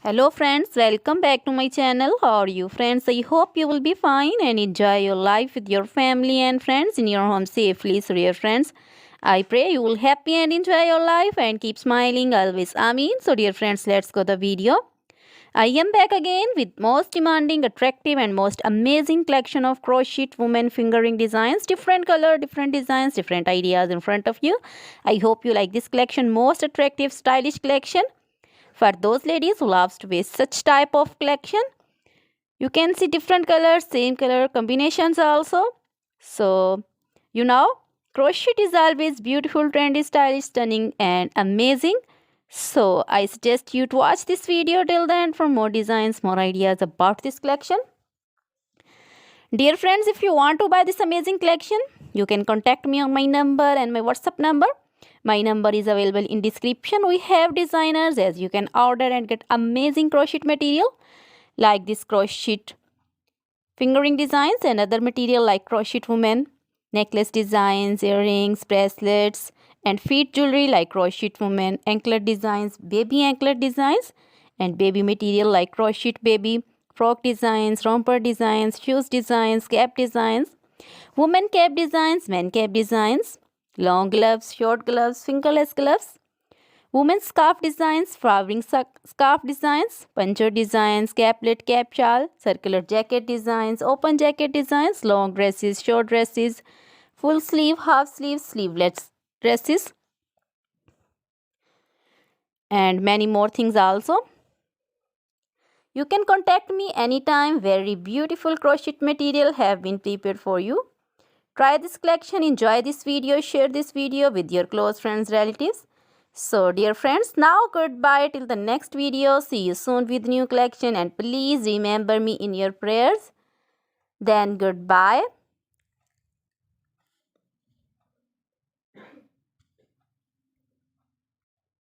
Hello friends, welcome back to my channel. How are you friends? I hope you will be fine and enjoy your life with your family and friends in your home safely. So dear friends, I pray you will happy and enjoy your life and keep smiling always. Amin. So dear friends, let's go the video. I am back again with most demanding, attractive and most amazing collection of crochet women fingering designs. Different color, different designs, different ideas in front of you. I hope you like this collection. Most attractive, stylish collection for those ladies who loves to wear such type of collection. You can see different colors, same color combinations also. So you know, crochet is always beautiful, trendy, stylish, stunning and amazing. So I suggest you to watch this video till the end for more designs, more ideas about this collection. Dear friends, if you want to buy this amazing collection, you can contact me on my number and my WhatsApp number. My number is available in description. We have designers as you can order and get amazing crochet material like this crochet fingering designs and other material like crochet women, necklace designs, earrings, bracelets and feet jewelry like crochet women, anklet designs, baby anklet designs and baby material like crochet baby, frock designs, romper designs, shoes designs, cap designs, women cap designs, men cap designs, long gloves, short gloves, fingerless gloves, women's scarf designs, flowering scarf designs, puncher designs, caplet, cap shawl, circular jacket designs, open jacket designs, long dresses, short dresses, full sleeve, half sleeve, sleeveless dresses, and many more things also. You can contact me anytime. Very beautiful crochet material have been prepared for you. Try this collection, enjoy this video, share this video with your close friends, relatives. So dear friends, now goodbye till the next video. See you soon with new collection and please remember me in your prayers. Then goodbye.